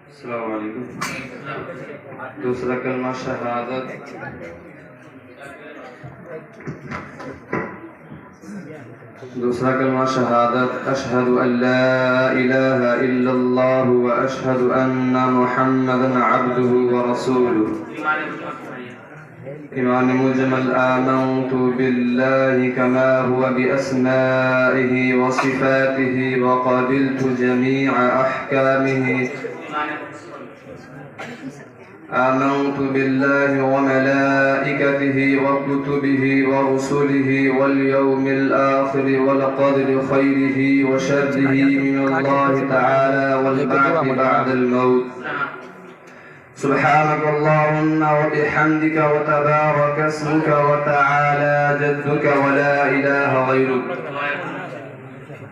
अस्सलाम वालेकुम। दूसरा कलमा शहादत। दूसरा कलमा शहादत अशहदु अल्ला इलाहा इल्लल्लाह व अशहदु अन्ना मुहम्मदन अब्दुहु व रसूलुहु। ईमान मुजमल आमन्तु बिल्लाहि कमा हुवा बिअस्माइहि व सिफातिहि व क़बिलतु जमीअ अहकामिहि। آمنت بالله وملائكته وكتبه ورسله واليوم الآخر والقدر خيره وشره من الله تعالى والبعث بعد الموت. سبحانك اللهم وبحمدك وتبارك اسمك وتعالى جدك ولا إله غيرك.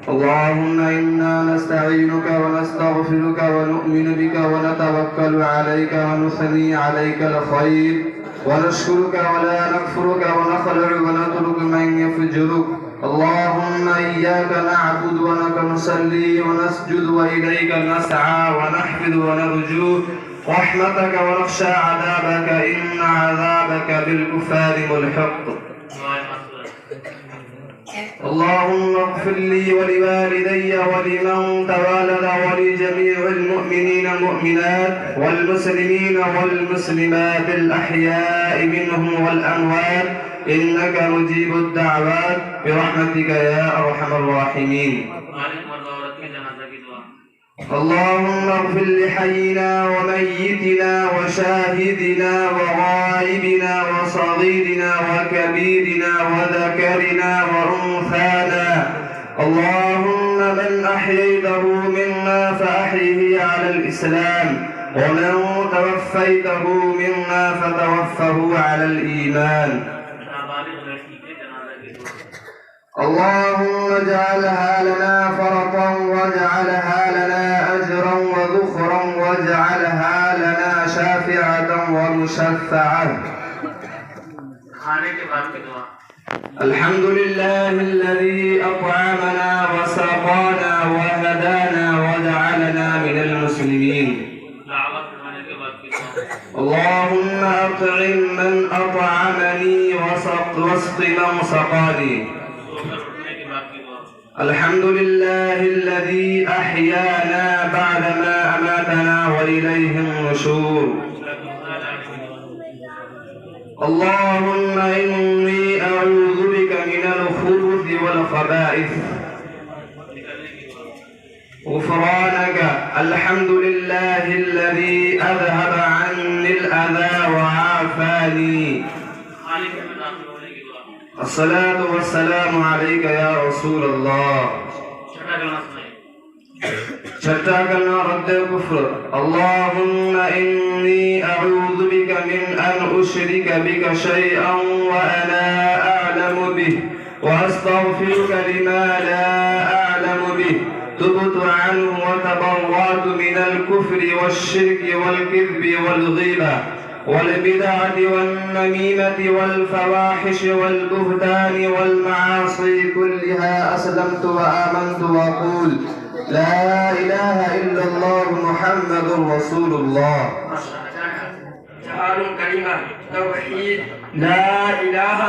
اللهم إنا نستعينك ونستغفرك ونؤمن بك ونتوكل عليك ونثني عليك الخير ونشكرك ولا نكفرك ونخلع ونترك من يفجرك. اللهم إياك نعبد ولك نصلي ونسجد وإليك نسعى ونحفظ ونرجو رحمتك ونخشى عذابك إن عذابك بالكفار ملحق. اللهم اغفر لي ولوالدي ولمن تولد ولجميع المؤمنين والمؤمنات والمسلمين والمسلمات الأحياء منهم والأموات إنك مجيب الدعوات برحمتك يا أرحم الراحمين. اللهم اغفر لحينا وميتنا وشاهدنا وغائبنا وصغيرنا وكبيرنا وذكرنا وأنثانا. اللهم من أحييته منا فأحيه على الإسلام ومن توفيته منا فتوفه على الإيمان. اللهم اجعلها لنا فرطا واجعلها لنا أجرا وذخرا واجعلها لنا شافعة ومشفعة. الحمد لله الذي أطعمنا وسقانا وهدانا وجعلنا من المسلمين. اللهم أطعم من أطعمني واسق من سقاني. الحمد لله الذي أحيانا بعدما أماتنا وإليه النشور. اللهم إني أعوذ بك من الخبث والخبائث. غفرانك. الحمد لله الذي أذهب عني الأذى وعافاني. الصلاة والسلام عليك يا رسول الله. شتاكنا رد الكفر. اللهم إني أعوذ بك من أن أشرك بك شيئا وأنا أعلم به وأستغفرك لما لا أعلم به. تبت عنه وتبرأت من الكفر والشرك والكذب والغيبة والبدعة والنميمة والفواحش والبهتان والمعاصي كلها. أسلمت وآمنت وأقول لا إله إلا الله محمد رسول الله. شعار كلمة توحيد لا إله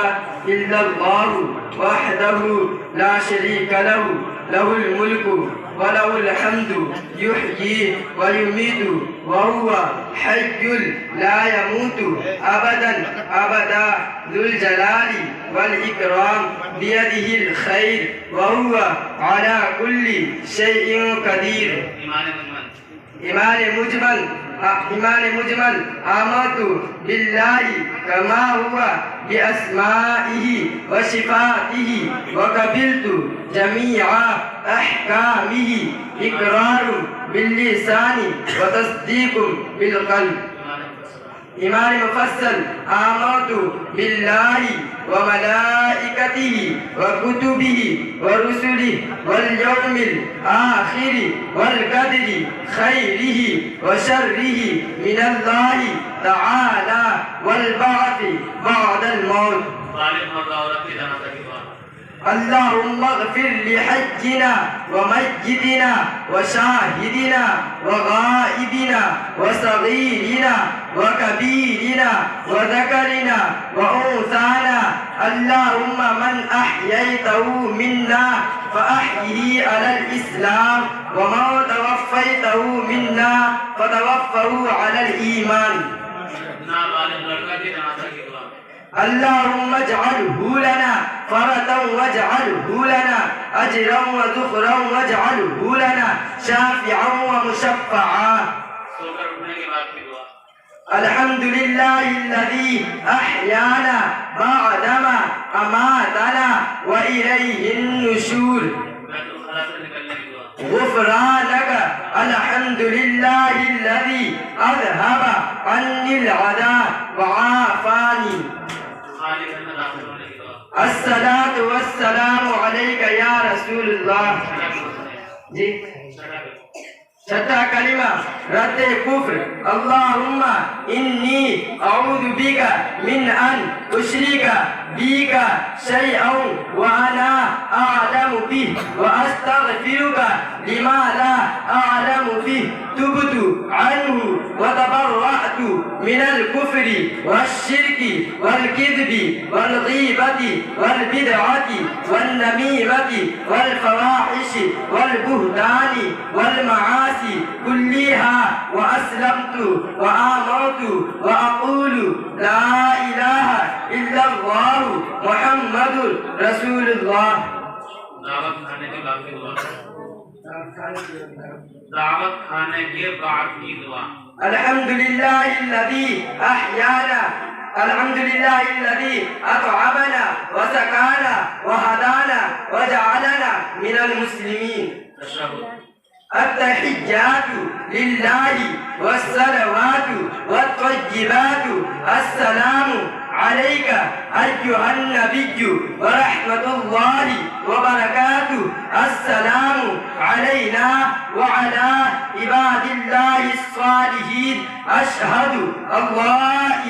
إلا الله وحده لا شريك له له الملك وله الحمد يحيي ويميت وهو حي لا يموت أبدا أبدا ذو الجلال والإكرام بيده الخير وهو على كل شيء قدير. إيمان مجمل آمنت بالله كما هو بأسمائه وصفاته وقبلت جميع أحكامه. إقرار باللسان وتصديق بالقلب. إيمان مفصل آمنت بالله وملائكته وكتبه ورسله واليوم الآخر والقدر خيره وشره من الله تعالى والبعث بعد الموت. اللهم اغفر لحجنا وميتنا وشاهدنا وغائبنا وصغيرنا وكبيرنا وذكرنا وأنثانا. اللهم من أحييته منا فأحيه على الإسلام ومن توفيته منا فتوفه على الإيمان. اللهم اجعله لنا فردا واجعله لنا أجرا وذخرا واجعله لنا شافعا ومشفعا. الحمد لله الذي أحيانا بعدما أماتنا وإليه النشور. غفرانك الحمد لله الذي أذهب عني العذاب وعافاني. الصلاة والسلام عليك يا رسول الله. जी छठा कलिमा रद्दे कुफ्र। अल्लाहुम्मा इन्नी अऊदु बिका मिन अन उश्रिका बिका शैअन व अना अअलमु बिह व अस्तगफिरुका लिमा ला अअलमु बिह। तुबतु अन्हु व तबर्रअतु मिनल कुफ्रि वश्शिर्कि वल किज़्बि वल गीबति वल बिदअति वन नमीमति वल फवाहिशि वल बुहतानि वल मआसि कुल्लिहा व अस्लमतु व आमनतु व अक़ूलु ला इलाहा इल्लल्लाह मुहम्मदुर रसूलुल्लाह। दावत खाने के बाद की दुआ। अल्हम्दुलिल्लाहिल्लज़ी अहयाना अल्हम्दुलिल्लाहिल्लज़ी अतअमना व सकाना व हदाना व जअलना मिनल मुस्लिमीन। अत्तहिय्यातु लिल्लाहि वस्सलवातु वत्तय्यिबातु अस्सलामु अलैका अय्युहन नबिय्यु व रहमतुल्लाहि व बरकातुहु। अस्सलामु अलैना व अला इबादिल्लाहिस सालिहीन। अशहदु अल्ला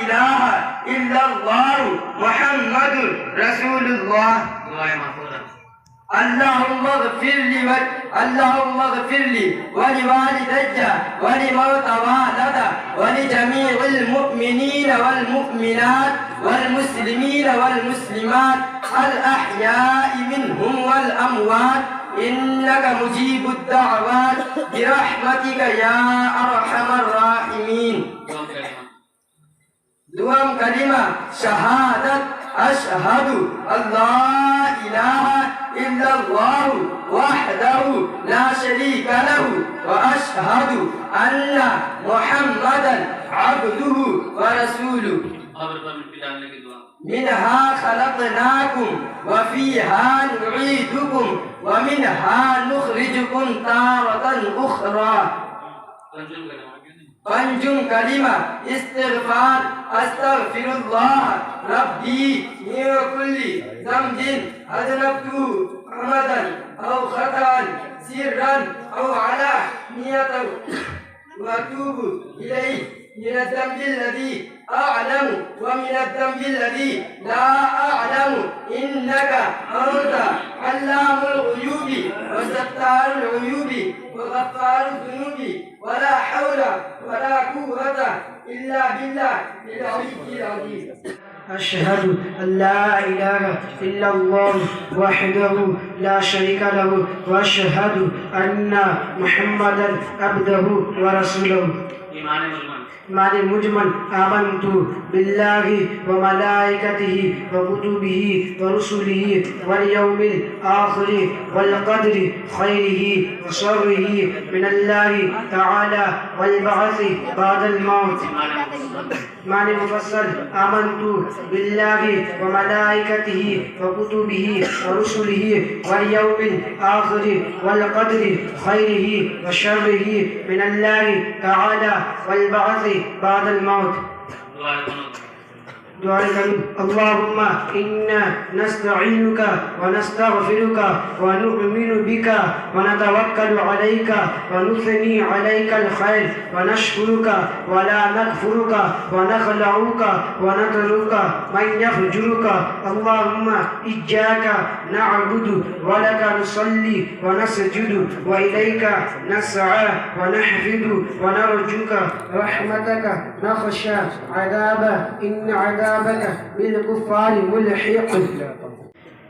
इलाहा इल्लल्लाह मुहम्मदुर रसूलुल्लाह। اللهم اغفر لي ولوالدي ولمن توالد ولجميع المؤمنين والمؤمنات والمسلمين والمسلمات الأحياء منهم والأموات إنك مجيب الدعوات برحمتك يا أرحم الراحمين. دوام كلمة شهادة أشهد أن لا إله إلا الله وحده لا شريك له وأشهد أن محمدا عبده ورسوله. منها خلقناكم وفيها نعيدكم ومنها نخرجكم تارة أخرى. पंजुम कलिमा इस्तिग़फ़ार अस्तग़फ़िरुल्लाह रब्बी मिन कुल्ली ज़ंबिन अज़नबतु अमदन औ ख़तअन सिर्रन औ अलानियतन व अतूबु इलैहि मिन ज़ंबि الذي أعلم ومن الذنب الذي لا أعلم إنك أنت علام الغيوب وستار العيوب وغفار الذنوب ولا حول ولا قوة إلا بالله العلي العظيم. أشهد أن لا إله إلا الله وحده لا شريك له وأشهد أن محمدا عبده ورسوله. إيمان مجمل آمنت بالله وملائكته وكتبه ورسله واليوم الآخر والقدر خيره وشره من الله تعالى والبعث بعد الموت. إيمان مفصل آمنت بالله وملائكته وكتبه ورسله واليوم الآخر والقدر خيره وشره من الله تعالى والبعث بعد الموت. दुआ करूं। अल्लाहुम्मा इन्ना नस्तईनुका व नस्तगफिरुका व नु'मिनु बिका व नतवक्कलु अलैका व नुथनी अलैकल खैर व नशकुरुका व ला नकफुरुका व नखलउका व नतरुका मन यफजुरुका। अल्लाहुम्मा इय्याका नअबुदु व लका नुसल्ली व नसजुदु व इलैका नसअ व नहफिदु व नरजुका रहमतका नखशा अज़ाबा इन अज़ाबका बिलकुफ़ारि मुल्हिक़।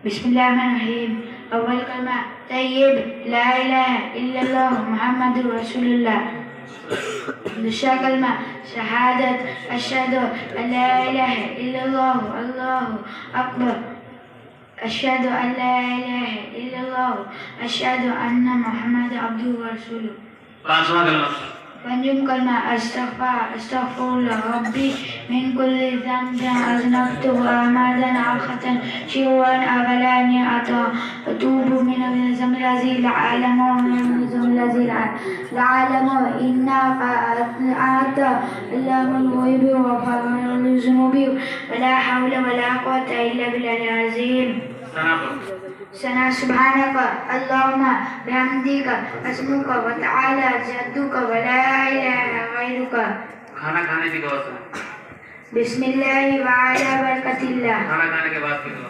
बिस्मिल्लाहिर्रहमानिर्रहीम। अव्वल कलमा तय्यब ला इलाहा इल्लल्लाह मुहम्मदुर रसूलुल्लाह। दूसरा कलमा शहादत अशहदु अल्ला इलाहा इल्लल्लाह अल्लाहु अकबर अशहदु अल्ला इलाहा इल्लल्लाह अशहदु अन्ना मुहम्मदन अब्दुहु व रसूलुहु। पांचवा कलमा पंचम कलमा अस्तगफिरुल्लाह रब्बी मिन कुल्ली ज़ंबिन अज़नबतु व अमदन अख़तन शिरवन अवलानी अतूबु मिनल ज़म्बिल लज़ी लअलमु इन्ना अता अल्लाहुल ग़ैबि व फ़ातिरुल ज़ुनूबि व ला हौला व ला क़ुव्वता इल्ला बिल्लाहिल अज़ीम। सना सुब्हानका अल्लाहुम्मा बिहम्दिका अस्मुका व तआला जद्दुका व ला इलाहा गैरुका। खाना खाने की दुआ सुनाए। बिस्मिल्लाहि व अला बरकतिल्लाह। खाना खाने के बाद की दुआ।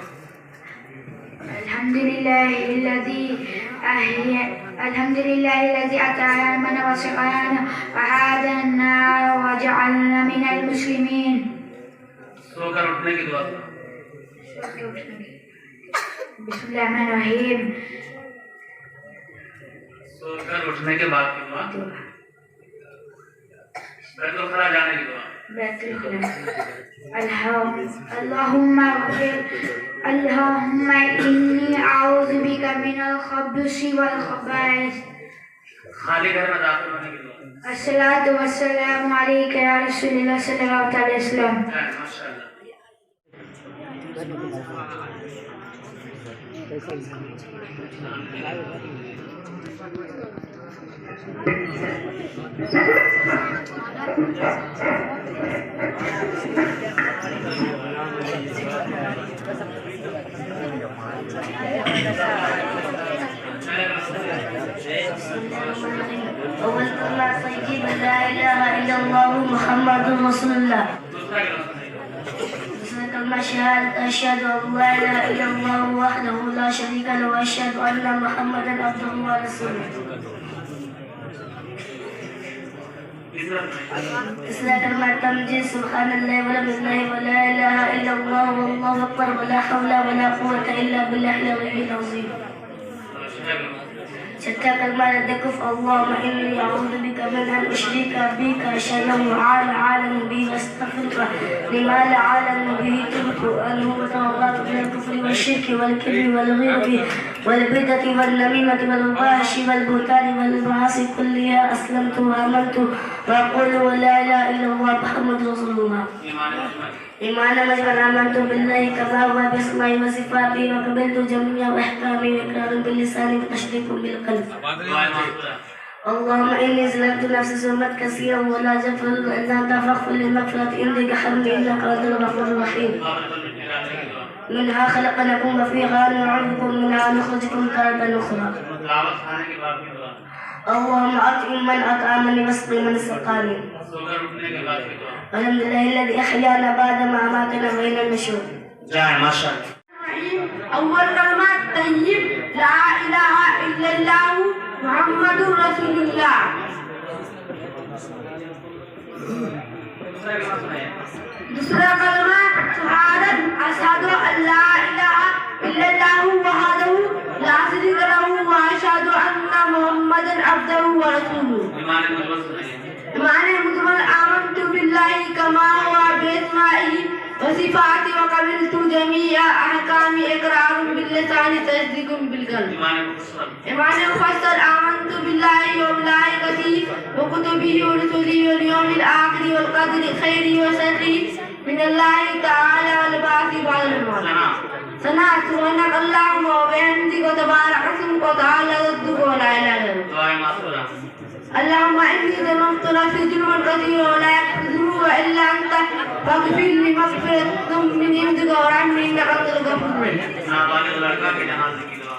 अल्हम्दुलिल्लाहिल्लज़ी अत'आमना व सक़ाना व हादाना व जअलना मिनल मुस्लिमीन। सोकर उठने की दुआ। बिस्मिल्लाहिर्रहमानिर्रहीम। सोकर उठने के बाद की दुआ। बैतुल खला जाने की दुआ। अल्लाहुम्मा इन्नी अऊज़ु बिका मिनल खबुसी वल खबाइस। खाली घर में दाखिल होने की दुआ। अस्सलातु वस्सलामु अलैका या रसूलल्लाह सल्लल्लाहु अलैहि वसल्लम। माशाअल्लाह। अव्वल कलमा तय्यब ला इलाहा इल्लल्लाह मुहम्मदुर रसूलुल्लाह। दूसरा कलमा शहादत अशहदु अल्ला इलाहा इल्लल्लाह वहदहु ला शरीका लहु व अशहदु अन्ना मुहम्मदन अब्दुहु व रसूलुहु। तीसरा कलमा तमजीद सुब्हानल्लाहि व बिहम्दिही व ला इलाहा इल्लल्लाह वल्लाहु अकबर व ला हौला व ला क़ुव्वता इल्ला बिल्लाहिल अलिय्यिल अज़ीम। छठा कलमा रद्दकुफ अल्लाहुम्मा इन्नी अऊज़ु बिका मिन अन उश्रिका बिका शैअन अअलमु बिही वअस्तग़फिरुका लिमा ला अअलमु बिही तुबतु अन्हु व तवब्बअतु मिनल कुफ्रि वश्शिर्कि वल किब्रि वल ग़ीबति वल बिदअति वन नमीमति वल फ़ाहिशि वल बुहतानि वल मआसि कुल्लिहा अस्लमतु व आमनतु व अक़ूलु ला इलाहा इल्लल्लाह मुहम्मदुर रसूलुल्लाह। ईमान मजबन आमनतु बिल्लाहि कमा हुवा बिस्मिही व सिफ़ातिही व क़बिलतु जमीअ अहकामिही व इक़रारुन बिल्लिसानि व तस्दीक़ुन बिलक़ल्ब। اللهم إني ظلمت نفسي ظلما كثيرا ولا يغفر إلا أنت فاغفر لي مغفرة عندك ارحمني إنك أنت الغفور الرحيم. منها خلقناكم وفيها نعيدكم منها نخرجكم تارة أخرى. اللهم أطعم من أطعمني واسقي من سقاني. الحمد لله الذي أحيانا بعد ما أماتنا وإليه النشور. ما شاء الله. أول كلمة طيب لا إله إلا الله محمد رسول الله. दूसरा कलमा शहादत अशहदु अल्ला इलाहा इल्लल्लाहु वहदहु ला शरीका लहु व अशहदु अन्ना मुहम्मदन अब्दुहु व रसूलुहु। ईमान मुतमल आमनतु बिल्लाहि कमा हुवा बिस्मिही व सिफ़ातिही व क़बिलतु जमीअ अहकामी इक़रारुन बिल्लिसानि तस्दीक़ुन बिलक़ल्ब। ईमान मुफ़स्सल आमनतु बिल्लाहि व मलाइकतिही व कुतुबिही व रुसुलिही वल यौमिल आखिर वल क़दरि खैरिही व शर्रिही मिनल्लाहि तआला वल बाअसि बअदल मौत। सना सुब्हानक अल्लाहुम्मा व बिहम्दिका व तबारक इसमुका व तआला जद्दुका व ला इलाहा गैरुक। اللهم إني ظلمت نفسي ظلما كثيرا ولا يغفر الذنوب إلا أنت فاغفر لي مغفرة من عندك وارحمني إنك أنت الغفور الرحيم. नाबालिग लड़का के जनाजे की दुआ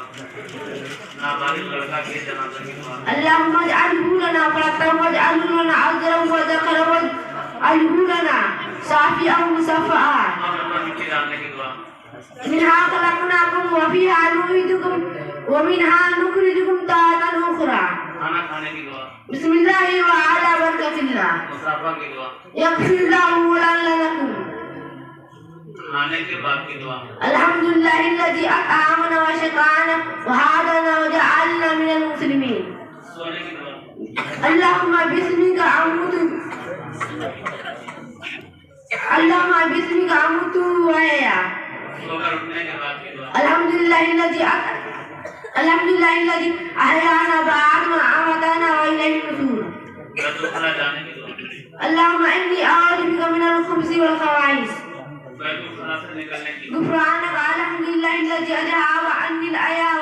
नाबालिग लड़का के जनाजे की दुआ اللهم اجعله لنا فرحا واجعله لنا عذرا وذكرا واجعله لنا شافعا مصفعا. منها خلقناكم وفيها نعيدكم ومنها نخرجكم تارة أخرى. खाना खाने की दुआ بسم الله وعلى بركة الله. मुसाफा की दुआ يغفر الله لكم. खाने के बाद की दुआ الحمد لله الذي أطعمنا وسقانا وهدانا وجعلنا من المسلمين. सोने की दुआ اللهم باسمك أموت اللهم باسمك أموت وأحيا. सोकर उठने के बाद की दुआ الحمد لله الذي أحيانا بعد ما أماتنا وإليه النشور. बैतुल जाने की दुआ اللهم إني أعوذ بك من الخبث والخبائث. बैतुल से निकलने की غفرانك الحمد لله الذي أذهب عني الحياء